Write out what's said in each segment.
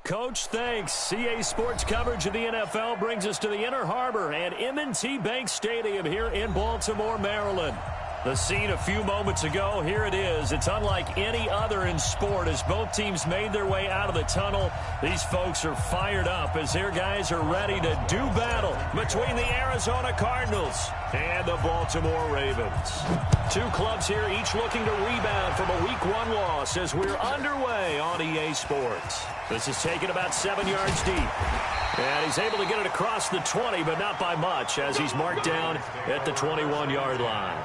Coach, thanks. CA Sports coverage of the NFL brings us to the Inner Harbor at M&T Bank Stadium here in Baltimore, Maryland. The scene a few moments ago, here it is. It's unlike any other in sport as both teams made their way out of the tunnel. These folks are fired up as their guys are ready to do battle between the Arizona Cardinals and the Baltimore Ravens. Two clubs here, each looking to rebound from a Week 1 loss as we're underway on EA Sports. This is taken about 7 yards deep. And he's able to get it across the 20, but not by much as he's marked down at the 21-yard line.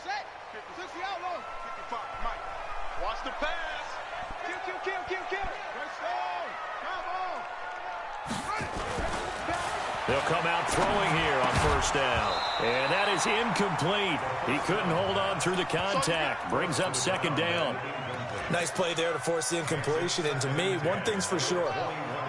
Set. 60 outlaw. 55. Mike. Watch the pass. Kill. Right stone. Come on. They'll come out throwing here on first down. And that is incomplete. He couldn't hold on through the contact. Brings up second down. Nice play there to force the incompletion. And to me, one thing's for sure.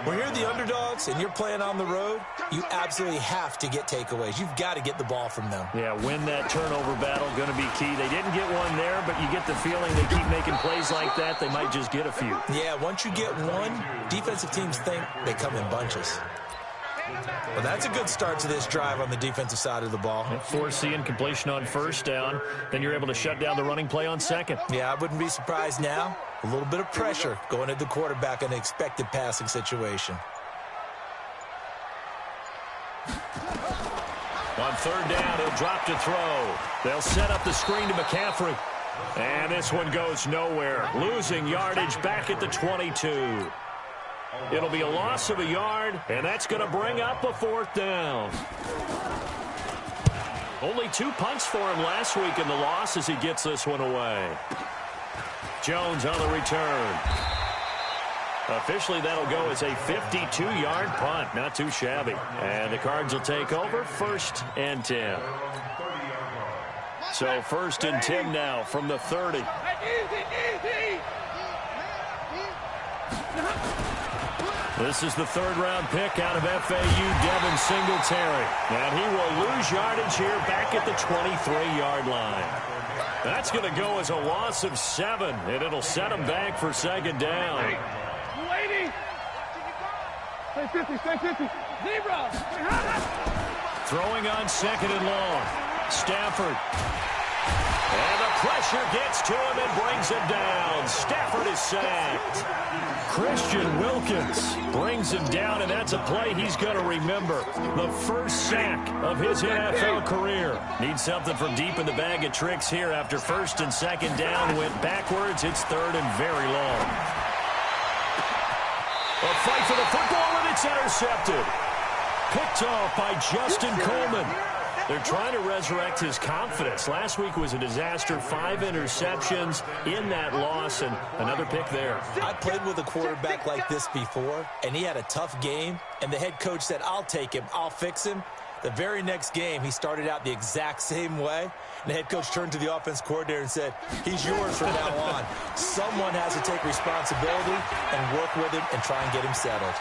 When you're the underdogs and you're playing on the road, you absolutely have to get takeaways. You've got to get the ball from them. Yeah, win that turnover battle, going to be key. They didn't get one there, but you get the feeling they keep making plays like that, they might just get a few. Yeah, once you get one, defensive teams think they come in bunches. Well, that's a good start to this drive on the defensive side of the ball. Force the incompletion on first down. Then you're able to shut down the running play on second. Yeah, I wouldn't be surprised now. A little bit of pressure going at the quarterback in an expected passing situation. On third down, he'll drop to throw. They'll set up the screen to McCaffrey. And this one goes nowhere. Losing yardage back at the 22. It'll be a loss of a yard, and that's going to bring up a fourth down. Only 2 punts for him last week in the loss as he gets this one away. Jones on the return. Officially, that'll go as a 52-yard punt. Not too shabby. And the Cards will take over 1st and 10. So 1st and 10 now from the 30. This is the 3rd-round pick out of FAU, Devin Singletary. And he will lose yardage here back at the 23-yard line. That's going to go as a loss of 7, and it'll set him back for second down. Stay 50. Zebra. Throwing on 2nd and long. Stafford. And the pressure gets to him and brings him down. Stafford is sacked. Christian Wilkins brings him down, and that's a play he's going to remember. The first sack of his NFL career. Needs something from deep in the bag of tricks here after 1st and 2nd down. Went backwards. It's 3rd and very long. A fight for the football, and it's intercepted. Picked off by Justin Coleman. They're trying to resurrect his confidence. Last week was a disaster. 5 interceptions in that loss, and another pick there. I played with a quarterback like this before, and he had a tough game, and the head coach said, I'll take him, I'll fix him. The very next game, he started out the exact same way, and the head coach turned to the offense coordinator and said, he's yours from now on. Someone has to take responsibility and work with him and try and get him settled.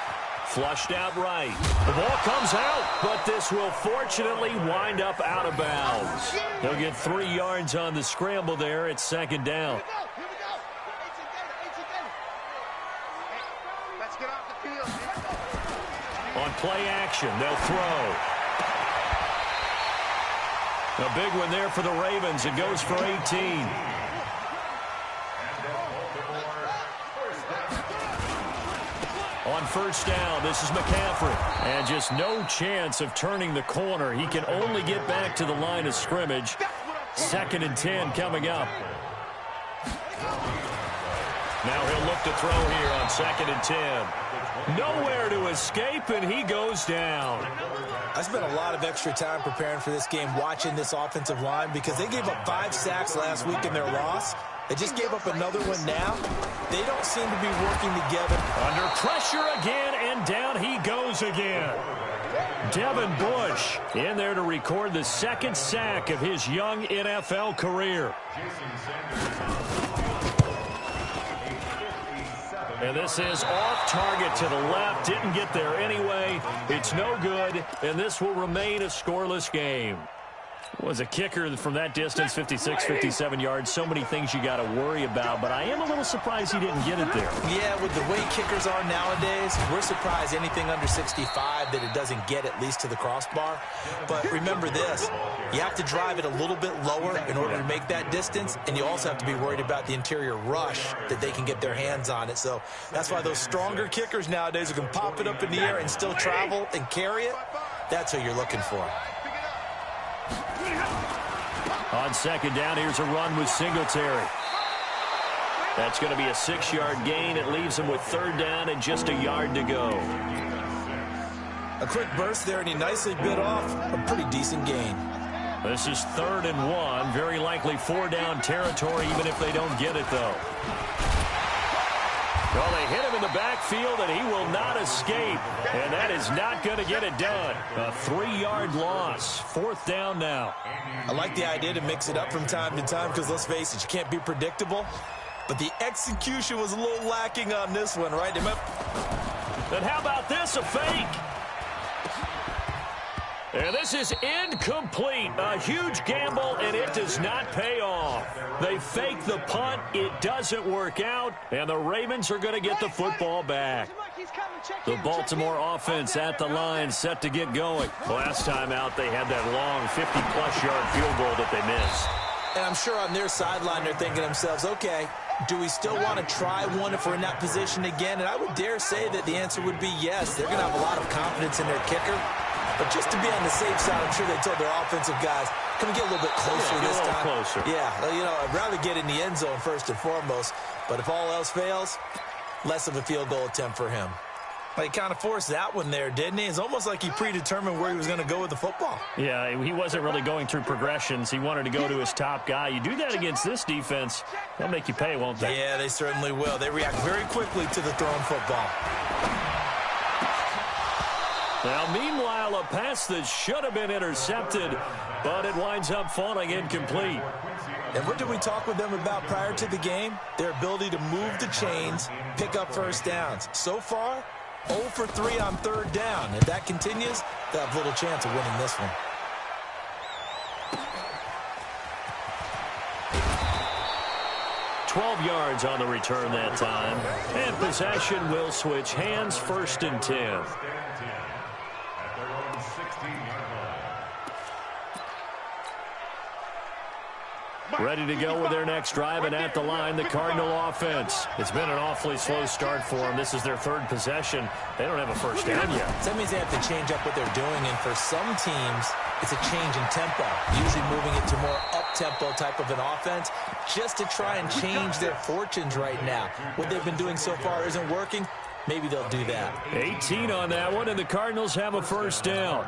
Flushed out right. The ball comes out, but this will fortunately wind up out of bounds. They'll get 3 yards on the scramble there at 2nd down. Let's get off the field. On play action, they'll throw. A big one there for the Ravens. It goes for 18. On first down, this is McCaffrey. And just no chance of turning the corner. He can only get back to the line of scrimmage. 2nd and 10 coming up. Now he'll look to throw here on 2nd and 10. Nowhere to escape, and he goes down. I spent a lot of extra time preparing for this game, watching this offensive line, because they gave up 5 sacks last week in their loss. They just gave up another one now. They don't seem to be working together. Under pressure again, and down he goes again. Devin Bush in there to record the second sack of his young NFL career. And this is off target to the left. Didn't get there anyway. It's no good, and this will remain a scoreless game. Was a kicker from that distance, 56, 57 yards. So many things you got to worry about, but I am a little surprised he didn't get it there. Yeah, with the way kickers are nowadays, we're surprised anything under 65 that it doesn't get at least to the crossbar. But remember this, you have to drive it a little bit lower in order to make that distance, and you also have to be worried about the interior rush that they can get their hands on it. So that's why those stronger kickers nowadays who can pop it up in the air and still travel and carry it, that's who you're looking for. On second down, here's a run with Singletary. That's going to be a 6-yard gain. It leaves him with third down and just a yard to go. A quick burst there, and he nicely bit off a pretty decent gain. This is 3rd and 1. Very likely 4-down territory, even if they don't get it, though. Well, they hit him in the backfield, and he will not escape. And that is not going to get it done. A 3-yard loss. 4th down now. I like the idea to mix it up from time to time because, let's face it, you can't be predictable. But the execution was a little lacking on this one, right? And how about this, a fake? And this is incomplete. A huge gamble, and it does not pay off. They fake the punt. It doesn't work out, and the Ravens are going to get the football back. The Baltimore offense at the line, set to get going. Last time out, they had that long 50-plus yard field goal that they missed. And I'm sure on their sideline, they're thinking to themselves, okay, do we still want to try one if we're in that position again? And I would dare say that the answer would be yes. They're going to have a lot of confidence in their kicker. But just to be on the safe side, I'm sure they told their offensive guys, can we get a little bit closer this time? A little closer. Yeah, you know, I'd rather get in the end zone first and foremost. But if all else fails, less of a field goal attempt for him. Well, he kind of forced that one there, didn't he? It's almost like he predetermined where he was going to go with the football. Yeah, he wasn't really going through progressions. He wanted to go to his top guy. You do that against this defense, they'll make you pay, won't they? Yeah, they certainly will. They react very quickly to the thrown football. Now, meanwhile, a pass that should have been intercepted, but it winds up falling incomplete. And what did we talk with them about prior to the game? Their ability to move the chains, pick up first downs. So far, 0 for 3 on 3rd down. If that continues, they'll have little chance of winning this one. $12 yards on the return that time. And possession will switch hands, 1st and 10. Ready to go with their next drive, and at the line, the Cardinal offense. It's been an awfully slow start for them. This is their 3rd possession. They don't have a first down yet. That means they have to change up what they're doing, and for some teams, it's a change in tempo, usually moving it to more up-tempo type of an offense, just to try and change their fortunes right now. What they've been doing so far isn't working. Maybe they'll do that. 18 on that one, and the Cardinals have a first down.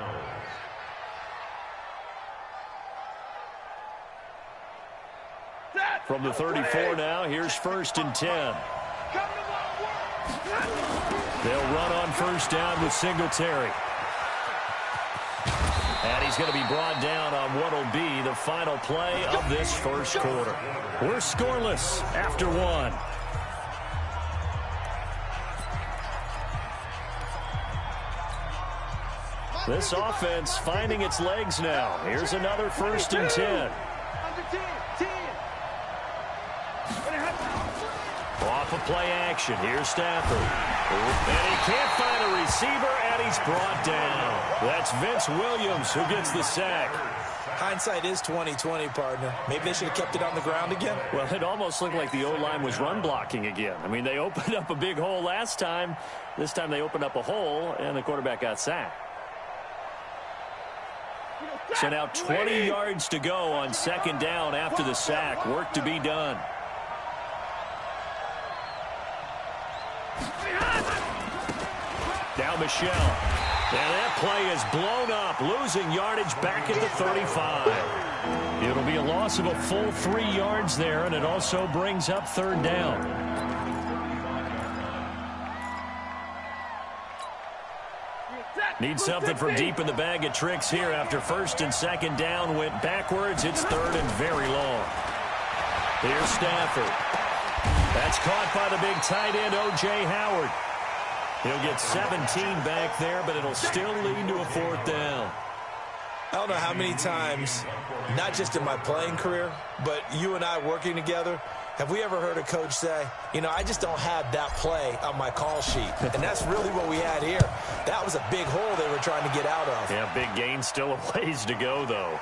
From the 34 now, here's 1st and 10. They'll run on first down with Singletary. And he's going to be brought down on what will be the final play of this first quarter. We're scoreless after 1. This offense finding its legs now. Here's another 1st and 10. Off of play action. Here's Stafford. And he can't find a receiver, and he's brought down. That's Vince Williams who gets the sack. Hindsight is 20/20, partner. Maybe they should have kept it on the ground again. Well, it almost looked like the O-line was run blocking again. I mean, they opened up a big hole last time. This time they opened up a hole, and the quarterback got sacked. So now 20 yards to go on 2nd down after the sack. Work to be done. Now Michelle. And that play is blown up, losing yardage back at the 35. It'll be a loss of a full 3 yards there, and it also brings up 3rd down. Need something from deep in the bag of tricks here after first and second down went backwards. It's third and very long. Here's Stafford. That's caught by the big tight end, O.J. Howard. He'll get 17 back there, but it'll still lead to a fourth down. I don't know how many times, not just in my playing career, but you and I working together, have we ever heard a coach say, you know, I just don't have that play on my call sheet. And that's really what we had here. That was a big hole they were trying to get out of. Yeah, big gain, still a ways to go, though.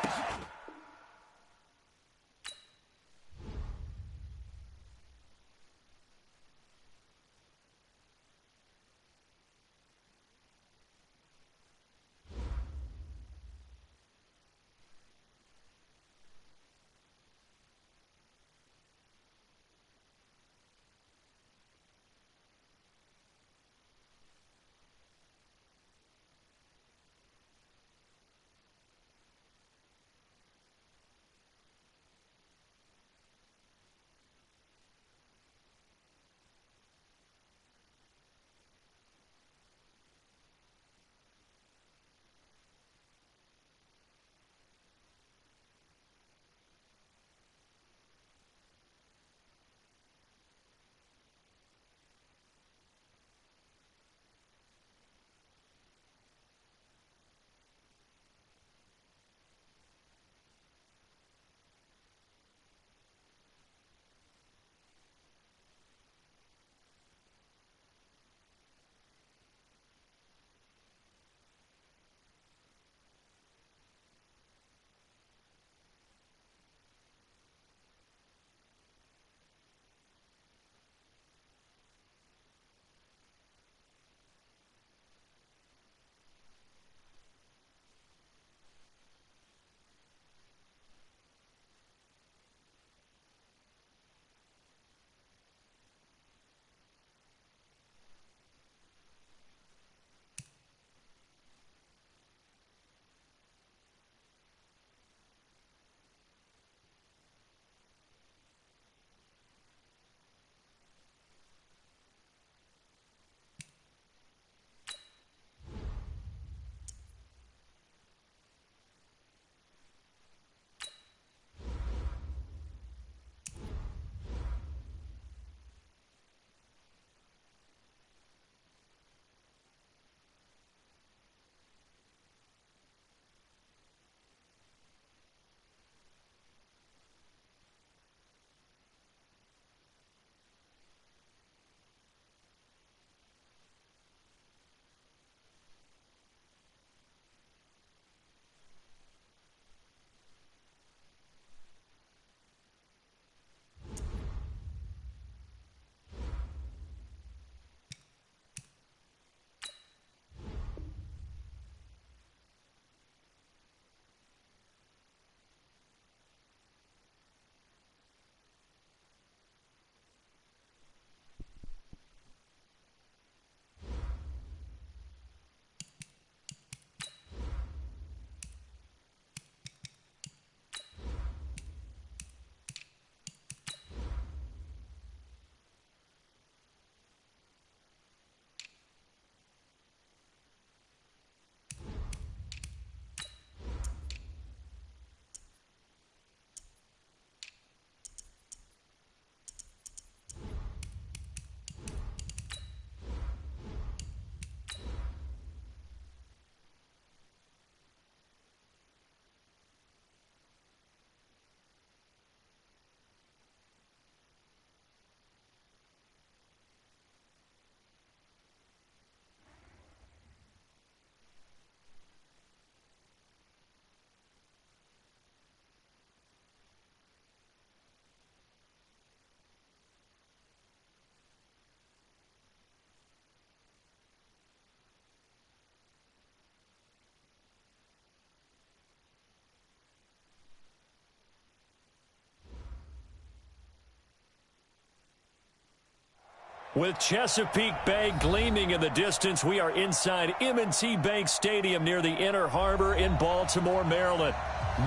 With Chesapeake Bay gleaming in the distance, we are inside M&T Bank Stadium near the Inner Harbor in Baltimore, Maryland.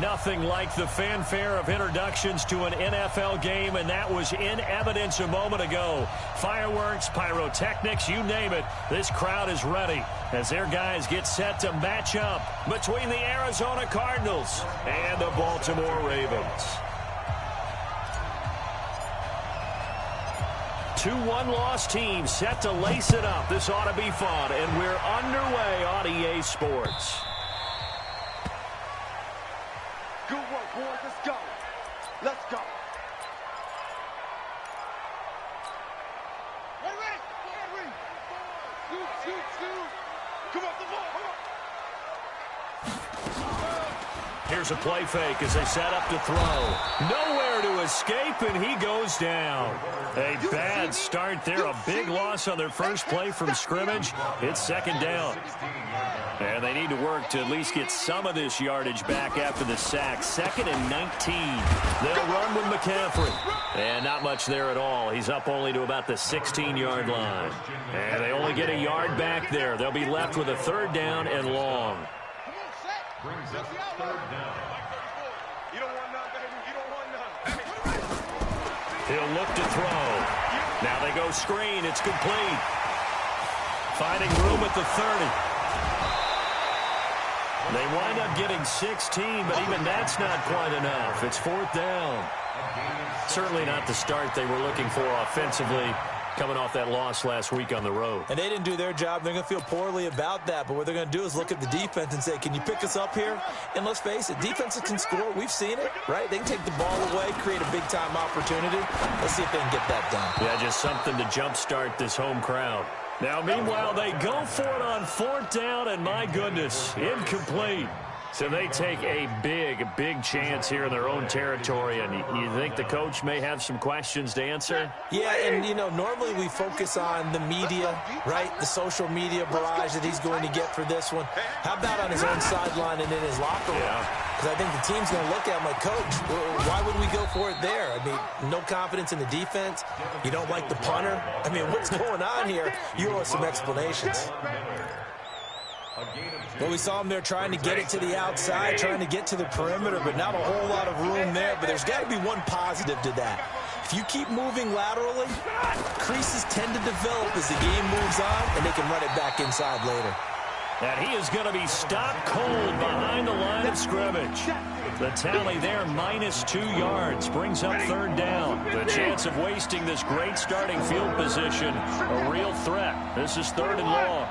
Nothing like the fanfare of introductions to an NFL game, and that was in evidence a moment ago. Fireworks, pyrotechnics, you name it. This crowd is ready as their guys get set to match up between the Arizona Cardinals and the Baltimore Ravens. 2 1-loss teams set to lace it up. This ought to be fun, and we're underway on EA Sports. Good work, boys. Let's go. Let's go. Ready? Shoot. Come on, come on. Here's a play fake as they set up to throw. Nowhere to escape, and he goes down. A bad start there. A big loss on their first play from scrimmage. It's second down. And they need to work to at least get some of this yardage back after the sack. 2nd and 19. They'll run with McCaffrey. And not much there at all. He's up only to about the 16-yard line. And they only get a yard back there. They'll be left with a 3rd down and long. Brings up 3rd down. You don't want none, baby. You don't want none. He'll look to throw. Now they go screen. It's complete. Finding room at the 30. They wind up getting 16, but even that's not quite enough. It's 4th down. Certainly not the start they were looking for offensively, coming off that loss last week on the road. And they didn't do their job. They're going to feel poorly about that. But what they're going to do is look at the defense and say, can you pick us up here? And let's face it, defenses can score. We've seen it, right? They can take the ball away, create a big-time opportunity. Let's see if they can get that done. Yeah, just something to jumpstart this home crowd. Now, meanwhile, they go for it on 4th down, and my goodness, incomplete. So they take a big chance here in their own territory, and you think the coach may have some questions to answer? Yeah, and, you know, normally we focus on the media, right, the social media barrage that he's going to get for this one. How about on his own sideline and in his locker room? Because I think the team's going to look at him like, Coach, why would we go for it there? I mean, no confidence in the defense. You don't like the punter. I mean, what's going on here? You owe us some explanations. Well, we saw him there trying to get it to the outside, trying to get to the perimeter, but not a whole lot of room there. But there's got to be one positive to that. If you keep moving laterally, creases tend to develop as the game moves on, and they can run it back inside later. And he is going to be stopped cold behind the line of scrimmage. The tally there, -2 yards, brings up 3rd down. The chance of wasting this great starting field position, a real threat. This is 3rd and long.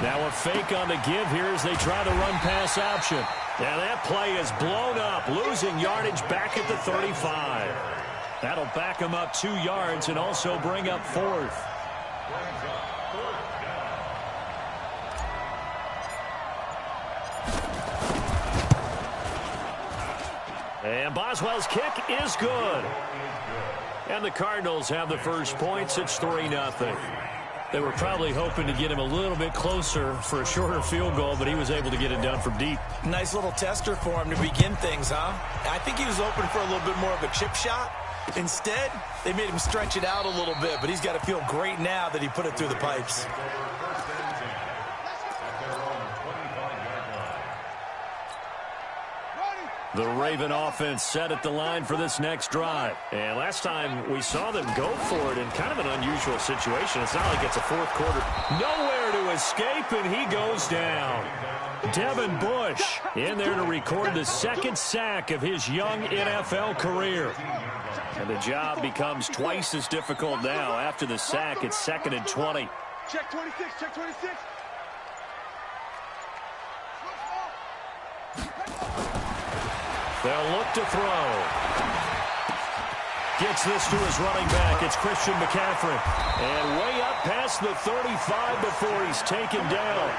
Now a fake on the give here as they try the run-pass option. And that play is blown up, losing yardage back at the 35. That'll back them up 2 yards and also bring up 4th. And Boswell's kick is good. And the Cardinals have the first points. It's 3-0. They were probably hoping to get him a little bit closer for a shorter field goal, but he was able to get it down from deep. Nice little tester for him to begin things, huh? I think he was open for a little bit more of a chip shot. Instead, they made him stretch it out a little bit, but he's got to feel great now that he put it through the pipes. The Raven offense set at the line for this next drive. And last time we saw them go for it in kind of an unusual situation. It's not like it's a 4th quarter. Nowhere to escape, and he goes down. Devin Bush in there to record the 2nd sack of his young NFL career. And the job becomes twice as difficult now. After the sack, it's 2nd and 20. Check 26, check 26. They'll look to throw. Gets this to his running back. It's Christian McCaffrey. And way up past the 35 before he's taken down.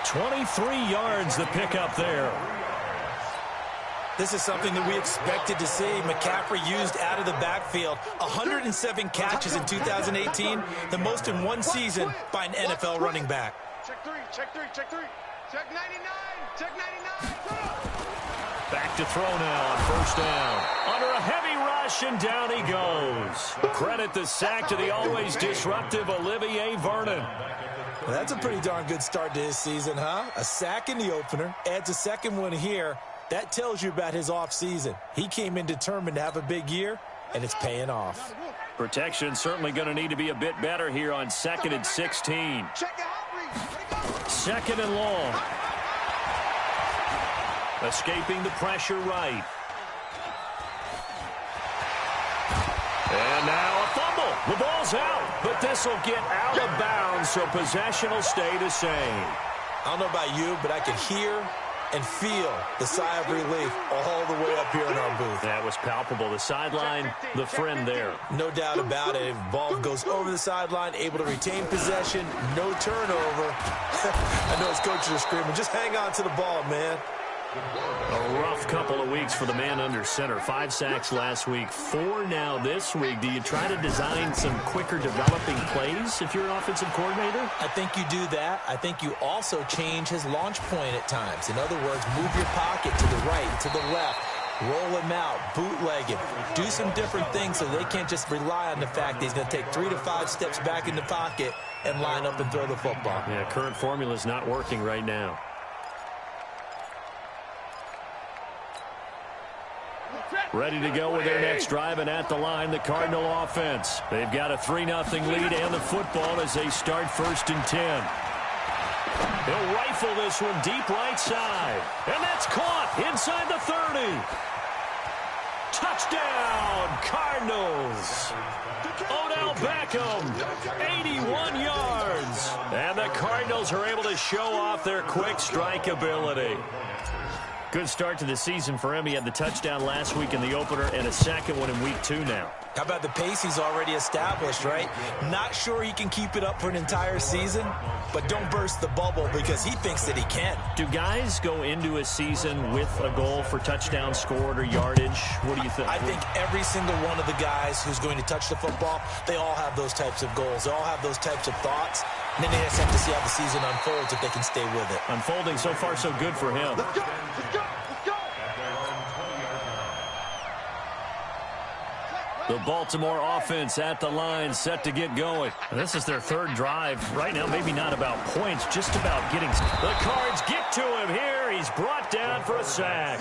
23 yards the pickup there. This is something that we expected to see. McCaffrey used out of the backfield. 107 catches in 2018, the most in one season by an NFL running back. Check 3, check 3, check 3. Check 99, check 99. Back to throw now on 1st down. Under a heavy rush, and down he goes. Credit the sack to the always disruptive Olivier Vernon. Well, that's a pretty darn good start to his season, huh? A sack in the opener, adds a second one here. That tells you about his offseason. He came in determined to have a big year, and it's paying off. Protection certainly going to need to be a bit better here on 2nd and 16. 2nd and long. Escaping the pressure right. And now a fumble. The ball's out, but this will get out of bounds, so possession will stay the same. I don't know about you, but I can hear and feel the sigh of relief all the way up here in our booth. That was palpable. The sideline, the friend there. No doubt about it. Ball goes over the sideline, able to retain possession, no turnover. I know his coaches are screaming, just hang on to the ball, man. A rough couple of weeks for the man under center. 5 sacks last week, 4 now this week. Do you try to design some quicker developing plays if you're an offensive coordinator? I think you do that. I think you also change his launch point at times. In other words, move your pocket to the right, to the left. Roll him out, bootleg him. Do some different things so they can't just rely on the fact that he's going to take 3 to 5 steps back in the pocket and line up and throw the football. Yeah, current formula is not working right now. Ready to go with their next drive, and at the line, the Cardinal offense. They've got a 3-0 lead and the football as they start 1st and 10. He'll rifle this one deep right side. And that's caught inside the 30. Touchdown, Cardinals. Odell Beckham, 81 yards. And the Cardinals are able to show off their quick strike ability. Good start to the season for him. He had the touchdown last week in the opener and a second one in week 2 now. How about the pace he's already established, right? Not sure he can keep it up for an entire season, but don't burst the bubble because he thinks that he can. Do guys go into a season with a goal for touchdown scored or yardage? What do you think? I think every single one of the guys who's going to touch the football, they all have those types of goals. They all have those types of thoughts. And then they just have to see how the season unfolds if they can stay with it. Unfolding so far so good for him. Let's go. Let's go. Let's go. The Baltimore offense at the line, set to get going. And this is their 3rd drive. Right now, maybe not about points, just about getting... The Cards get to him here. He's brought down for a sack.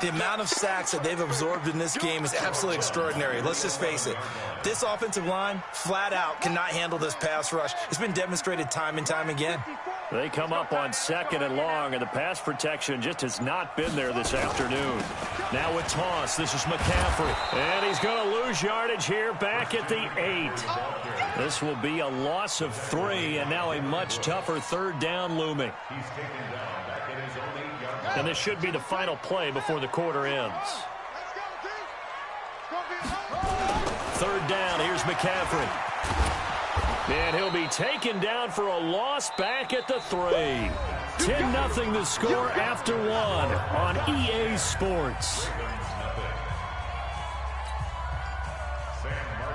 The amount of sacks that they've absorbed in this game is absolutely extraordinary. Let's just face it. This offensive line, flat out, cannot handle this pass rush. It's been demonstrated time and time again. They come up on 2nd and long, and the pass protection just has not been there this afternoon. Now with toss, this is McCaffrey. And he's going to lose yardage here back at the 8. This will be a loss of 3, and now a much tougher 3rd down looming. And this should be the final play before the quarter ends. 3rd down, here's McCaffrey. And he'll be taken down for a loss back at the 3. 10-0 the score after 1 on EA Sports.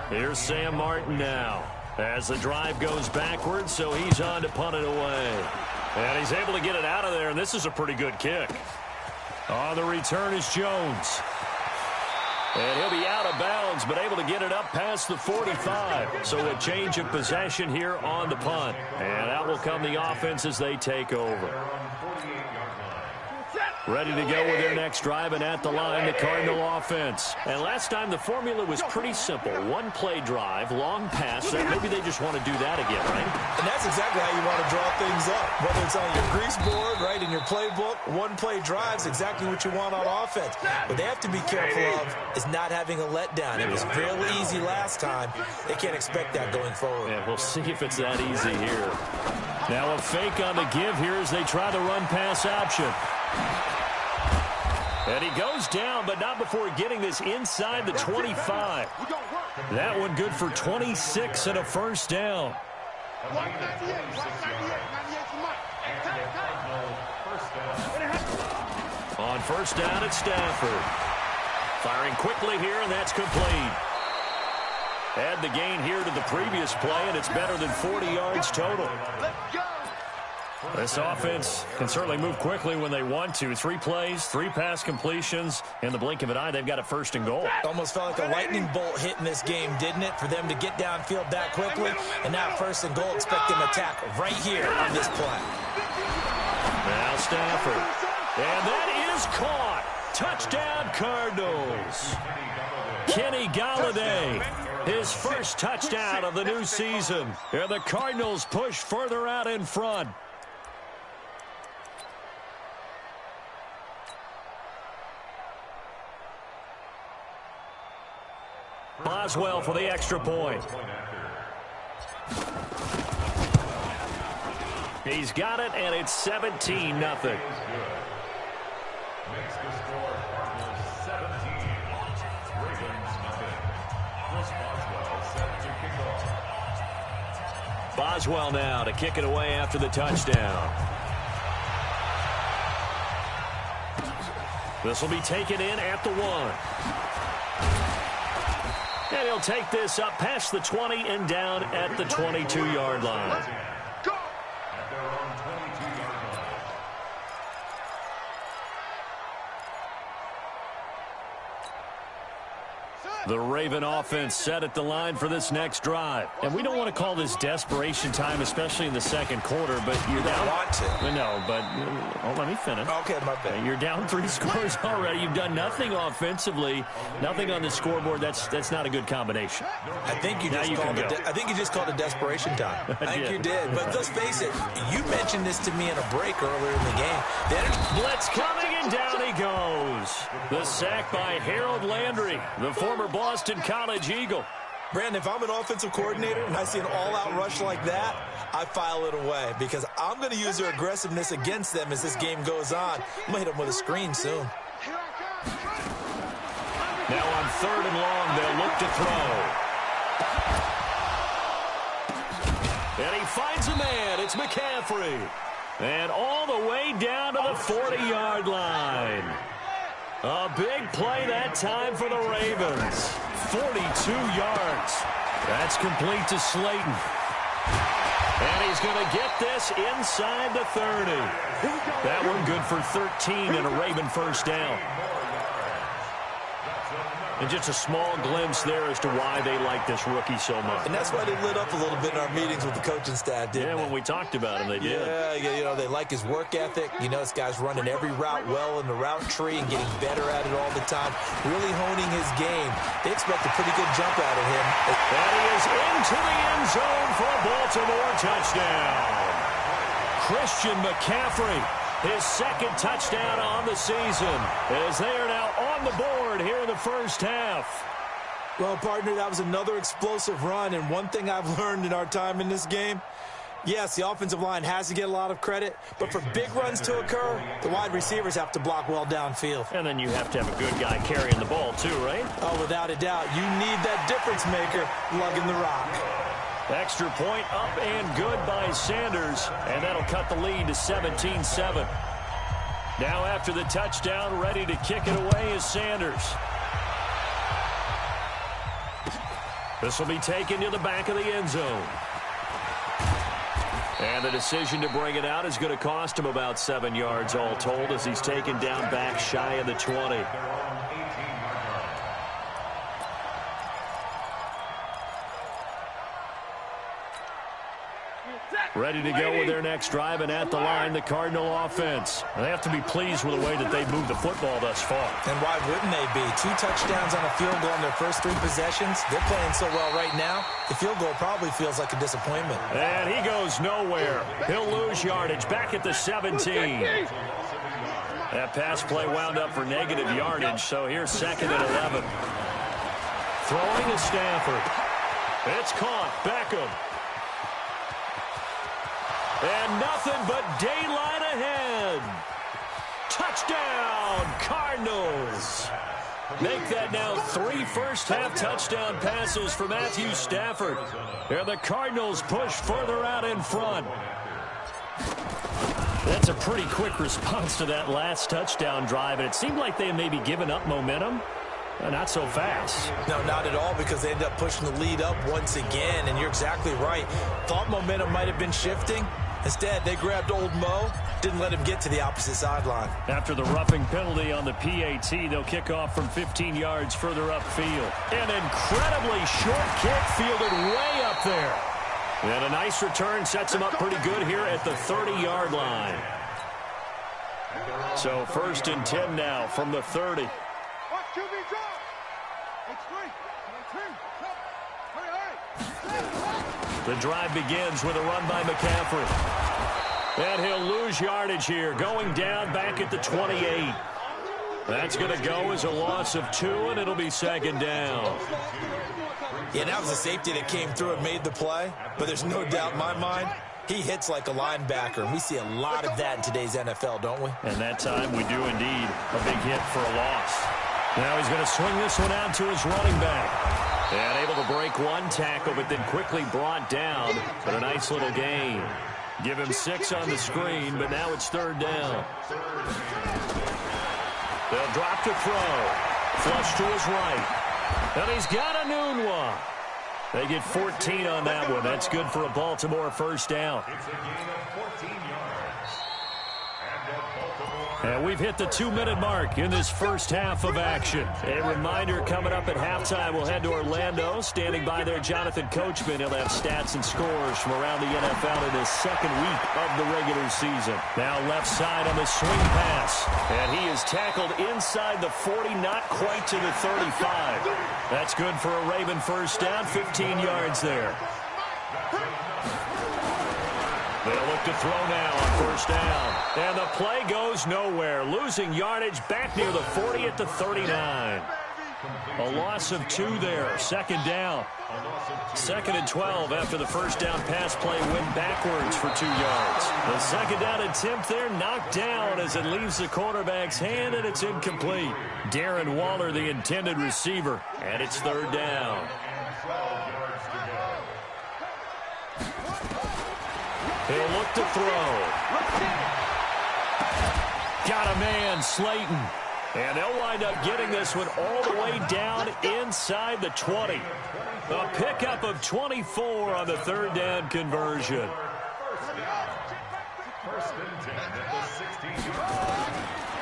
Here's Sam Martin now as the drive goes backwards, so he's on to punt it away. And he's able to get it out of there, and this is a pretty good kick. On the return is Jones. And he'll be out of bounds, but able to get it up past the 45. So a change of possession here on the punt. And out will come the offense as they take over. Ready to go with their next drive, and at the line, the Cardinal offense. And last time, the formula was pretty simple. 1-play drive, long pass. Maybe they just want to do that again, right? And that's exactly how you want to draw things up. Whether it's on your grease board, right, in your playbook, 1-play drive's exactly what you want on offense. What they have to be careful of is not having a letdown. It was fairly easy last time. They can't expect that going forward. Yeah, we'll see if it's that easy here. Now a fake on the give here as they try the run-pass option. And he goes down, but not before getting this inside the 25. That one good for 26 and a 1st down. On 1st down at Stafford. Firing quickly here, and that's complete. Add the gain here to the previous play, and it's better than 40 yards total. This offense can certainly move quickly when they want to. 3 plays, 3 pass completions. In the blink of an eye, they've got a 1st and goal. Almost felt like a lightning bolt hit in this game, didn't it? For them to get downfield that quickly. And now 1st and goal, expect them to attack right here on this play. Now Stafford. And that is caught. Touchdown, Cardinals. Kenny Galladay, his first touchdown of the new season. And the Cardinals push further out in front. Boswell for the extra point. He's got it, and it's 17-0. Boswell now to kick it away after the touchdown. This will be taken in at the 1. And he'll take this up past the 20 and down at the 22-yard line. The Raven offense set at the line for this next drive. And we don't want to call this desperation time, especially in the second quarter, but you're down. Want to. No, but let me finish. Okay, my bad. You're down 3 scores already. You've done nothing offensively, nothing on the scoreboard. That's not a good combination. I think you just called it desperation time. I think you did. But let's face it, you mentioned this to me in a break earlier in the game. Blitz coming, and down he goes. The sack by Harold Landry, the former Boston College Eagle. Brandon, if I'm an offensive coordinator and I see an all-out rush like that, I file it away because I'm going to use their aggressiveness against them as this game goes on. I'm going to hit them with a screen soon. Now on 3rd and long, they'll look to throw. And he finds a man. It's McCaffrey. And all the way down to the 40-yard line. A big play that time for the Ravens. 42 yards. That's complete to Slayton. And he's going to get this inside the 30. That one good for 13 and a Raven 1st down. And just a small glimpse there as to why they like this rookie so much. And that's why they lit up a little bit in our meetings with the coaching staff, didn't they? When we talked about him, they did. Yeah, they like his work ethic. You know, this guy's running every route well in the route tree and getting better at it all the time, really honing his game. They expect a pretty good jump out of him. And he is into the end zone for a Baltimore touchdown. Christian McCaffrey, his 2nd touchdown on the season, as they are now on the board here in the 1st half. Well, partner, that was another explosive run, and one thing I've learned in our time in this game, yes, the offensive line has to get a lot of credit, but for big runs to occur, the wide receivers have to block well downfield. And then you have to have a good guy carrying the ball too, right? Oh, without a doubt. You need that difference maker lugging the rock. Extra point up and good by Sanders, and that'll cut the lead to 17-7. Now after the touchdown, ready to kick it away is Sanders. This will be taken to the back of the end zone. And the decision to bring it out is going to cost him about 7 yards all told as he's taken down back shy of the 20. Ready to go with their next drive, and at the line, the Cardinal offense. They have to be pleased with the way that they've moved the football thus far. And why wouldn't they be? 2 touchdowns on a field goal in their first 3 possessions. They're playing so well right now, the field goal probably feels like a disappointment. And he goes nowhere. He'll lose yardage back at the 17. That pass play wound up for negative yardage, so here's 2nd and 11. Throwing to Stafford. It's caught. Beckham. And nothing but daylight ahead. Touchdown, Cardinals. Make that now 3 first-half touchdown passes for Matthew Stafford. And the Cardinals push further out in front. That's a pretty quick response to that last touchdown drive, and it seemed like they had maybe given up momentum. Not so fast. No, not at all, because they ended up pushing the lead up once again, and you're exactly right. Thought momentum might have been shifting, Instead, they grabbed old Mo, didn't let him get to the opposite sideline. After the roughing penalty on the PAT, they'll kick off from 15 yards further upfield. An incredibly short kick fielded way up there. And a nice return sets him up pretty good here at the 30-yard line. So 1st and 10 now from the 30. The drive begins with a run by McCaffrey. And he'll lose yardage here, going down back at the 28. That's going to go as a loss of 2, and it'll be 2nd down. Yeah, that was a safety that came through and made the play, but there's no doubt in my mind, he hits like a linebacker, and we see a lot of that in today's NFL, don't we? And that time we do indeed. A big hit for a loss. Now he's going to swing this one out to his running back. And able to break one tackle, but then quickly brought down. But a nice little gain. Give him 6 on the screen, but now it's 3rd down. They'll drop to throw. Flush to his right. And he's got a noon one. They get 14 on that one. That's good for a Baltimore 1st down. It's a gain of 14 yards. And we've hit the 2-minute mark in this first half of action. A reminder, coming up at halftime, we'll head to Orlando. Standing by there, Jonathan Coachman. He'll have stats and scores from around the NFL in his 2nd week of the regular season. Now left side on the swing pass. And he is tackled inside the 40, not quite to the 35. That's good for a Raven 1st down, 15 yards there. They'll look to throw now on 1st down. And the play goes nowhere. Losing yardage back near the 40 at the 39. A loss of 2 there. 2nd down. 2nd and 12 after the 1st down pass play went backwards for 2 yards. The 2nd down attempt there knocked down as it leaves the quarterback's hand, and it's incomplete. Darren Waller, the intended receiver, and it's 3rd down. He'll look to throw. Got a man, Slayton. And they'll wind up getting this one all the way down inside the 20. A pickup of 24 on the 3rd down conversion.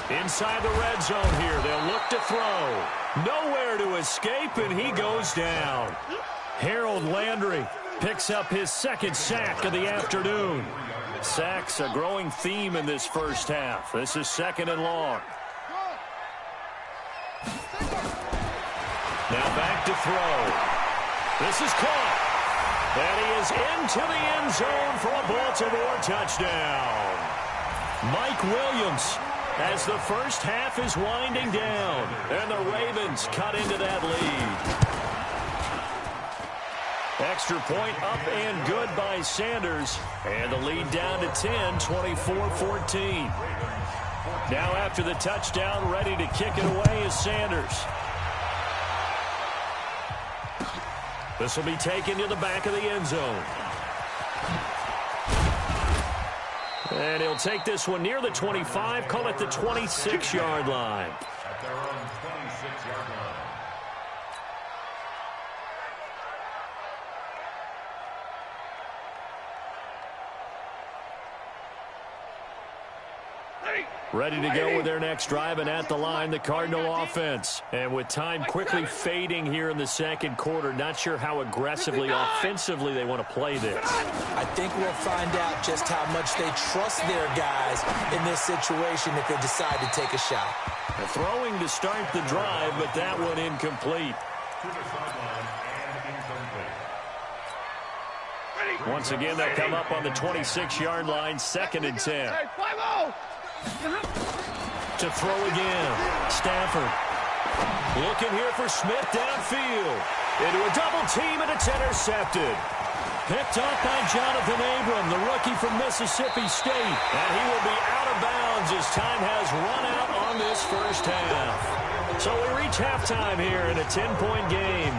Inside the red zone here. They'll look to throw. Nowhere to escape, and he goes down. Harold Landry picks up his 2nd sack of the afternoon. Sacks a growing theme in this first half. This is 2nd and long. Now back to throw. This is caught. And he is into the end zone for a Baltimore touchdown. Mike Williams, as the first half is winding down. And the Ravens cut into that lead. Extra point up and good by Sanders. And the lead down to 10, 24-14. Now after the touchdown, ready to kick it away is Sanders. This will be taken to the back of the end zone. And he'll take this one near the 25, call it the 26-yard line. At their own 26-yard line. Ready to go with their next drive, and at the line, the Cardinal offense. And with time quickly fading here in the 2nd quarter, not sure how aggressively, offensively they want to play this. I think we'll find out just how much they trust their guys in this situation if they decide to take a shot. Throwing to start the drive, but that one incomplete. To the sideline and incomplete. Once again, they'll come up on the 26-yard line, 2nd and 10. To throw again. Stafford. Looking here for Smith downfield. Into a double team, and it's intercepted. Picked off by Jonathan Abram, the rookie from Mississippi State. And he will be out of bounds as time has run out on this first half. So we reach halftime here in a 10-point game.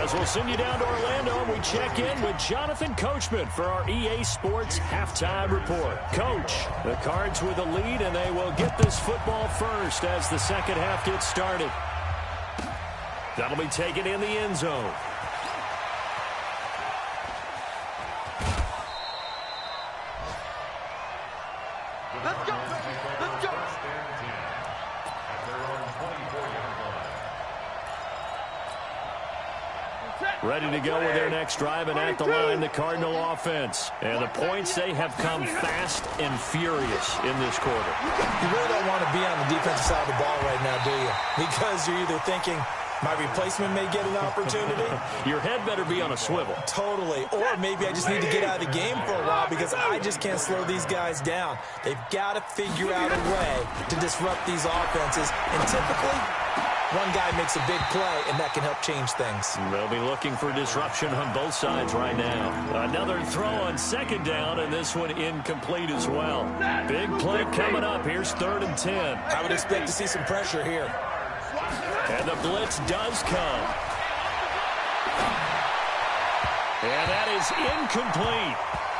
As we'll send you down to Orlando, and we check in with Jonathan Coachman for our EA Sports Halftime Report. Coach, the Cards with the lead, and they will get this football first as the 2nd half gets started. That'll be taken in the end zone. Let's go. Let's go. At their own 24-yard line. Ready to go with their next drive, and at the line, the Cardinal offense. And the points, they have come fast and furious in this quarter. You really don't want to be on the defensive side of the ball right now, do you? Because you're either thinking, my replacement may get an opportunity. Your head better be on a swivel. Totally. Or maybe I just need to get out of the game for a while because I just can't slow these guys down. They've got to figure out a way to disrupt these offenses. And typically, one guy makes a big play, and that can help change things. They'll be looking for disruption on both sides right now. Another throw on second down, and this one incomplete as well. Big play coming up. Here's 3rd and 10. I would expect to see some pressure here. And the blitz does come. And that is incomplete.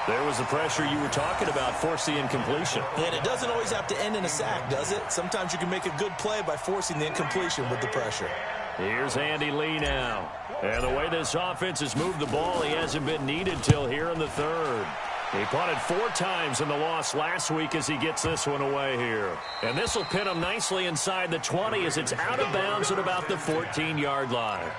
There was the pressure you were talking about, force the incompletion. And it doesn't always have to end in a sack, does it? Sometimes you can make a good play by forcing the incompletion with the pressure. Here's Andy Lee now. And the way this offense has moved the ball, he hasn't been needed till here in the 3rd. He punted 4 times in the loss last week as he gets this one away here. And this will pin him nicely inside the 20 as it's out of bounds at about the 14-yard line.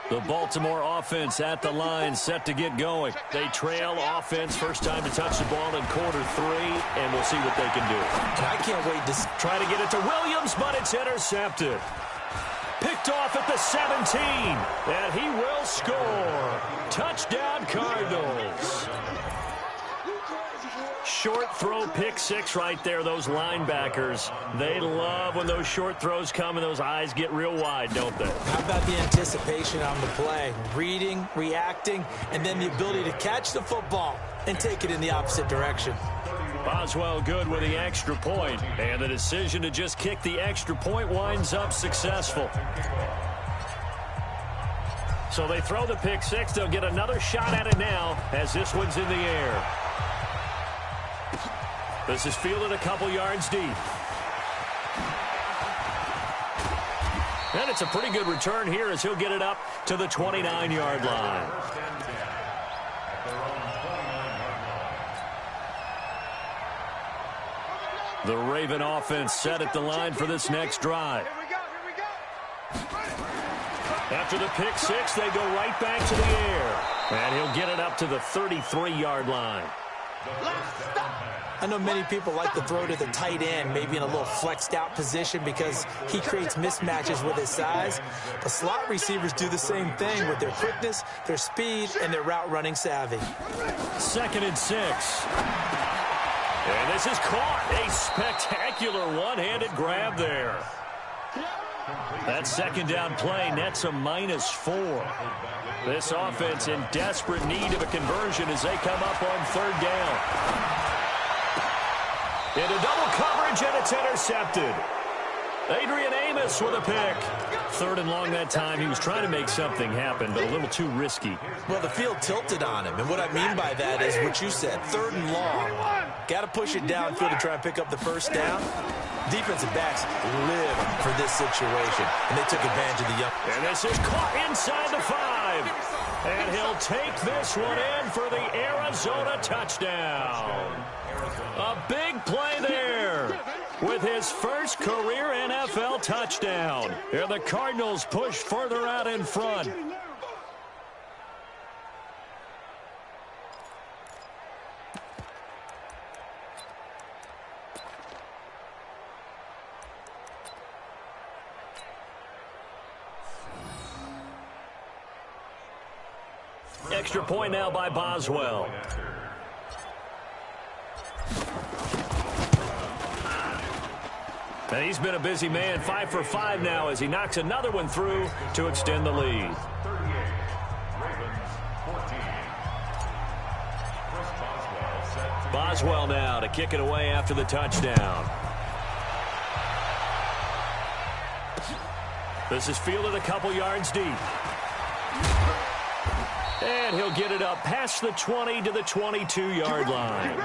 The Baltimore offense at the line, set to get going. They trail offense, first time to touch the ball in quarter 3, and we'll see what they can do. And I can't wait to try to get it to Williams, but it's intercepted. Picked off at the 17, and he will score. Touchdown, Cardinals. Short throw, pick 6 right there. Those linebackers, they love when those short throws come and those eyes get real wide, don't they? How about the anticipation on the play? Reading, reacting, and then the ability to catch the football and take it in the opposite direction. Boswell good with the extra point, and the decision to just kick the extra point winds up successful. So they throw the pick 6. They'll get another shot at it now as this one's in the air. This is fielded a couple yards deep. And it's a pretty good return here as he'll get it up to the 29-yard line. The Raven offense set at the line for this next drive. After the pick 6, they go right back to the air. And he'll get it up to the 33-yard line. I know many people like to throw to the tight end, maybe in a little flexed out position because he creates mismatches with his size. The slot receivers do the same thing with their quickness, their speed, and their route running savvy. 2nd and 6. And this is caught. A spectacular one-handed grab there. That second down play nets a -4. This offense in desperate need of a conversion as they come up on 3rd down. Into double coverage, and it's intercepted. Adrian Amos with a pick. 3rd and long that time. He was trying to make something happen, but a little too risky. Well, the field tilted on him, and what I mean by that is what you said, 3rd and long. Got to push it downfield to try and pick up the first down. Defensive backs live for this situation, and they took advantage of the young. And this is caught inside the 5. And he'll take this one in for the Arizona touchdown. A big play there with his first career NFL touchdown. And the Cardinals push further out in front. Extra point now by Boswell. And he's been a busy man, 5 for 5 now as he knocks another one through to extend the lead. Boswell now to kick it away after the touchdown. This is fielded a couple yards deep. And he'll get it up past the 20 to the 22-yard line.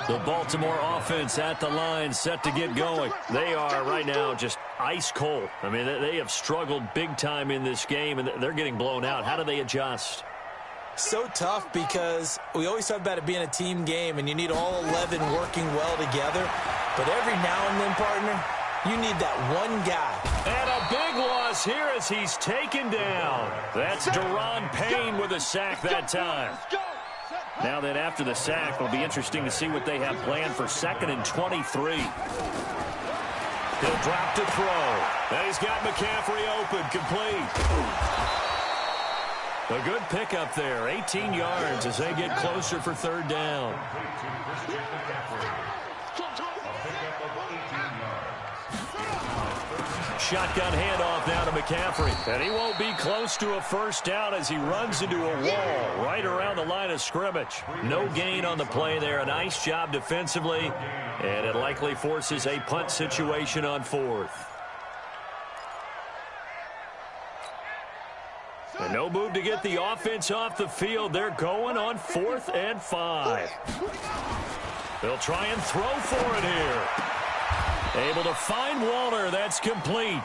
The Baltimore offense at the line set to get going. They are right now just ice cold. I mean, they have struggled big time in this game, and they're getting blown out. How do they adjust? So tough because we always talk about it being a team game, and you need all 11 working well together. But every now and then, partner, you need that one guy. And a big loss here as he's taken down. That's Deron Payne with a sack that time. Now then, after the sack, it'll be interesting to see what they have planned for 2nd and 23. He'll drop to throw. And he's got McCaffrey open, complete. A good pickup there, 18 yards as they get closer for 3rd down. Shotgun handoff now to McCaffrey. And he won't be close to a 1st down as he runs into a wall right around the line of scrimmage. No gain on the play there. A nice job defensively. And it likely forces a punt situation on 4th. And no move to get the offense off the field. They're going on 4th and 5. They'll try and throw for it here. Able to find Waller. That's complete.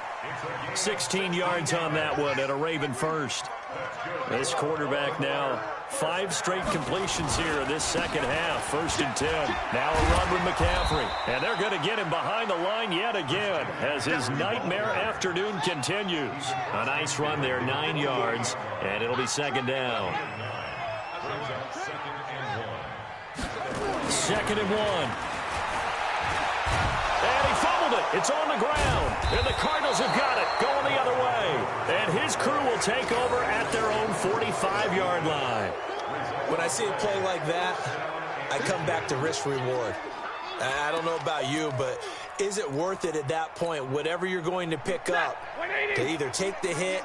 16 yards on that one and a Raven first. This quarterback now 5 straight completions here in this 2nd half. 1st and 10. Now a run with McCaffrey. And they're going to get him behind the line yet again as his nightmare afternoon continues. A nice run there, 9 yards, and it'll be 2nd down. 2nd and 1. And he fumbled it. It's on the ground. And the Cardinals have got it. Going the other way. And his crew will take over at their own 45-yard line. When I see a play like that, I come back to risk-reward. I don't know about you, but is it worth it at that point, whatever you're going to pick up, to either take the hit,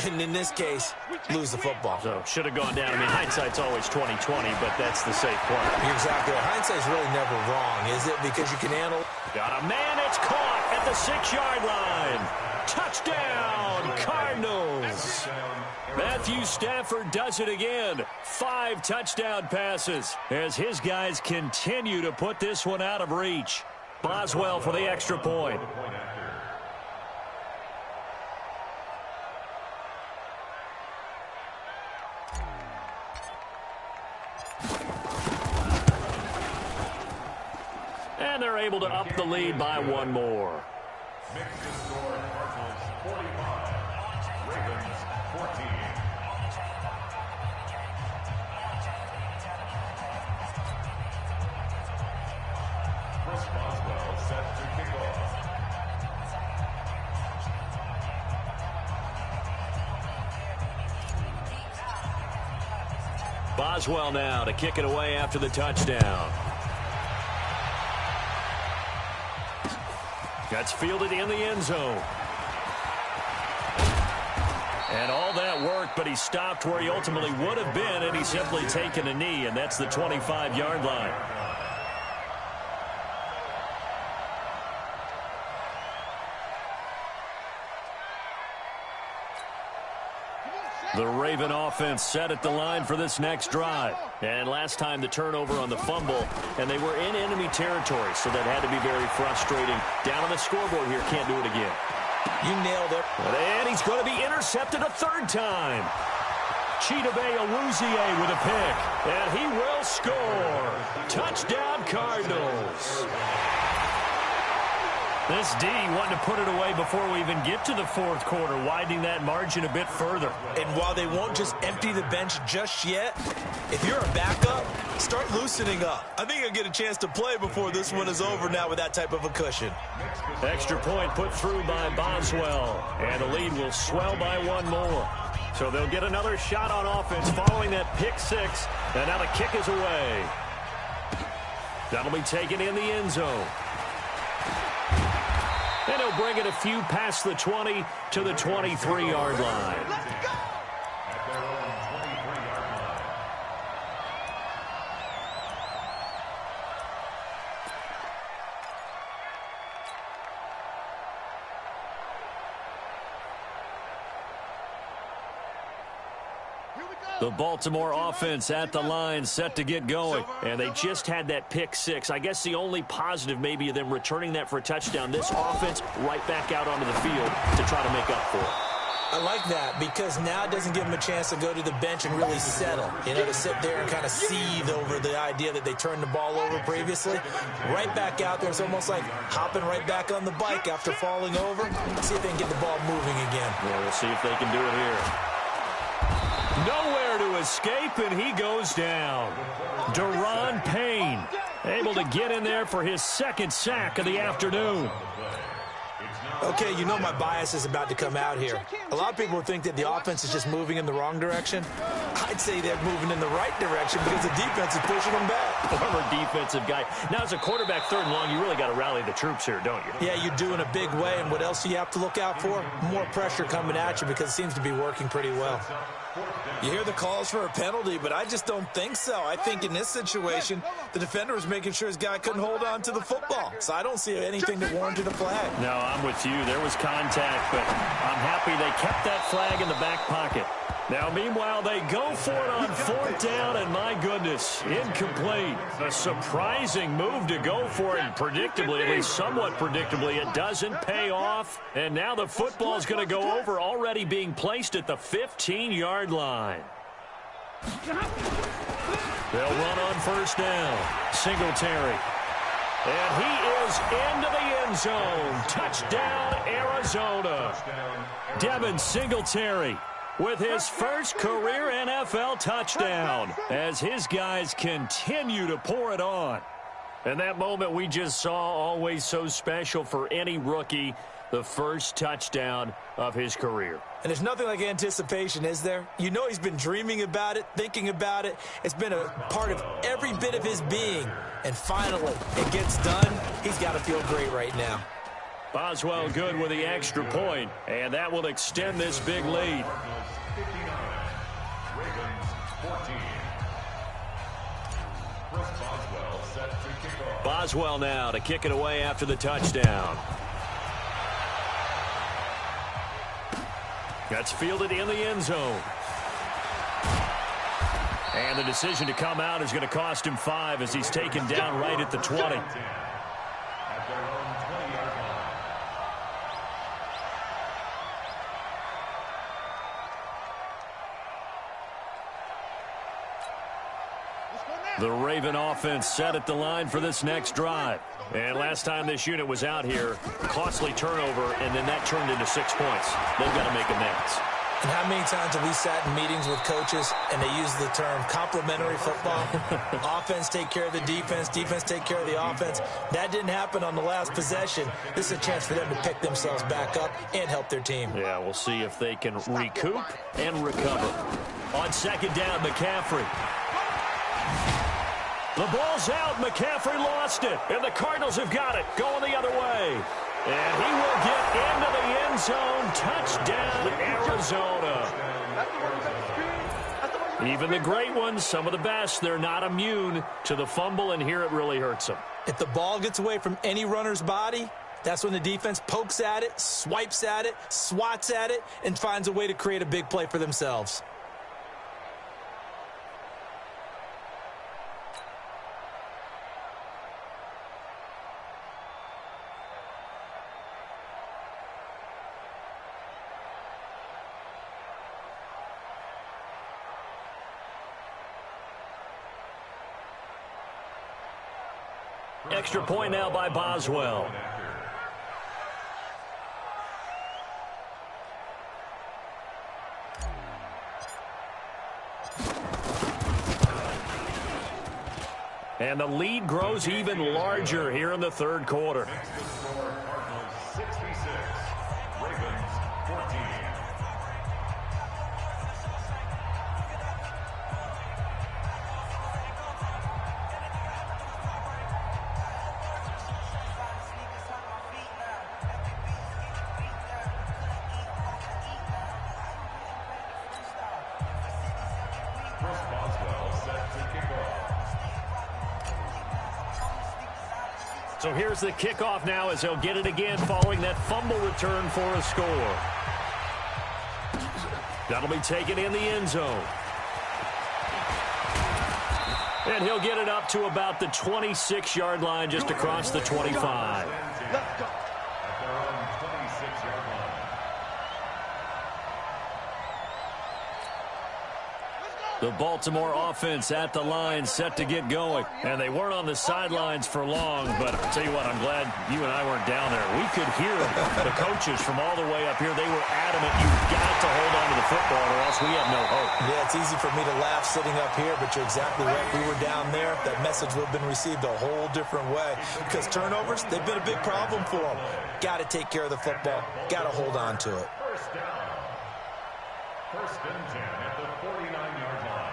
and in this case, lose the football? So, should have gone down. I mean, hindsight's always 20/20, but that's the safe play. Exactly. Hindsight's really never wrong, is it? Because you can handle. Got a man. It's caught at the 6-yard line. Touchdown, Cardinals. Matthew Stafford does it again. 5 touchdown passes as his guys continue to put this one out of reach. Boswell for the extra point. And they're able to up the lead by 1 more. Boswell now to kick it away after the touchdown. That's fielded in the end zone. And all that worked, but he stopped where he ultimately would have been, and he's simply taken a knee, and that's the 25-yard line. The Raven offense set at the line for this next drive. And last time the turnover on the fumble, and they were in enemy territory, so that had to be very frustrating. Down on the scoreboard here, can't do it again. You nailed it. And he's going to be intercepted a 3rd time. Chidobe Awuzie with a pick, and he will score. Touchdown, Cardinals. This D wanting to put it away before we even get to the 4th quarter, widening that margin a bit further. And while they won't just empty the bench just yet, if you're a backup, start loosening up. I think you'll get a chance to play before this one is over now with that type of a cushion. Extra point put through by Boswell, and the lead will swell by 1 more. So they'll get another shot on offense following that pick 6, and now the kick is away. That'll be taken in the end zone. And he'll bring it a few past the 20 to the 23-yard line. The Baltimore offense at the line, set to get going. And they just had that pick six. I guess the only positive maybe of them returning that for a touchdown. This offense right back out onto the field to try to make up for it. I like that because now it doesn't give them a chance to go to the bench and really settle. To sit there and kind of seethe over the idea that they turned the ball over previously. Right back out there. It's almost like hopping right back on the bike after falling over. See if they can get the ball moving again. Yeah, we'll see if they can do it here. Nowhere to escape, and he goes down. Deron Payne able to get in there for his second sack of the afternoon. Okay, my bias is about to come out here. A lot of people think that the offense is just moving in the wrong direction. I'd say they're moving in the right direction because the defense is pushing them back. Former defensive guy. Now, as a quarterback, third and long, you really got to rally the troops here, don't you? Yeah, you do in a big way. And what else do you have to look out for? More pressure coming at you because it seems to be working pretty well. You hear the calls for a penalty, but I just don't think so. I think in this situation, the defender was making sure his guy couldn't hold on to the football. So I don't see anything that warranted a flag. No, I'm with you. There was contact, but I'm happy they kept that flag in the back pocket. Now, meanwhile, they go for it on fourth down, and my goodness, incomplete. A surprising move to go for it, and predictably, at least somewhat predictably, it doesn't pay off. And now the football's going to go over, already being placed at the 15-yard line. They'll run on first down. Singletary. And he is into the end zone. Touchdown, Arizona. Devin Singletary with his first career NFL touchdown as his guys continue to pour it on. And that moment we just saw, always so special for any rookie, the first touchdown of his career. And there's nothing like anticipation, is there? He's been dreaming about it, thinking about it. It's been a part of every bit of his being. And finally, it gets done. He's got to feel great right now. Boswell good with the extra point, and that will extend this big lead. Boswell now to kick it away after the touchdown. That's fielded in the end zone. And the decision to come out is going to cost him 5 as he's taken down right at the 20. The Raven offense set at the line for this next drive. And last time this unit was out here, costly turnover, and then that turned into 6 points. They've got to make amends. And how many times have we sat in meetings with coaches and they use the term complementary football? Offense take care of the defense, defense take care of the offense. That didn't happen on the last possession. This is a chance for them to pick themselves back up and help their team. Yeah, we'll see if they can recoup and recover. On second down, McCaffrey. The ball's out. McCaffrey lost it. And the Cardinals have got it. Going the other way. And he will get into the end zone. Touchdown, Arizona. Even the great ones, some of the best, they're not immune to the fumble, and here it really hurts them. If the ball gets away from any runner's body, that's when the defense pokes at it, swipes at it, swats at it, and finds a way to create a big play for themselves. Extra point now by Boswell. And the lead grows even larger here in the third quarter. So here's the kickoff now as they'll get it again following that fumble return for a score. That'll be taken in the end zone. And he'll get it up to about the 26-yard line, just across the 25. Let's go. At their own 26-yard line. The Baltimore offense at the line, set to get going. And they weren't on the sidelines for long, but I'll tell you what, I'm glad you and I weren't down there. We could hear the coaches from all the way up here. They were adamant, you've got to hold on to the football or else we have no hope. Yeah, it's easy for me to laugh sitting up here, but you're exactly right. We were down there. That message would have been received a whole different way because turnovers, they've been a big problem for them. Got to take care of the football. Got to hold on to it. First down. First and 10 at the 49-yard line.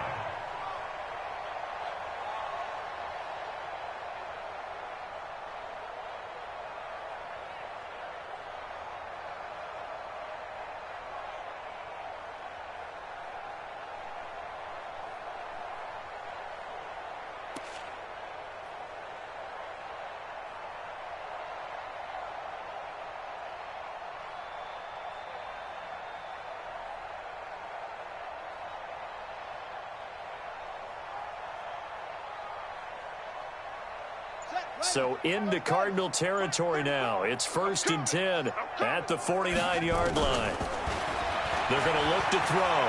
So into Cardinal territory now. It's 1st and 10 at the 49-yard line. They're going to look to throw.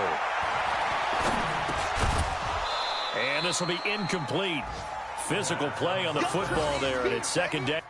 And this will be incomplete. Physical play on the football there, and it's 2nd down.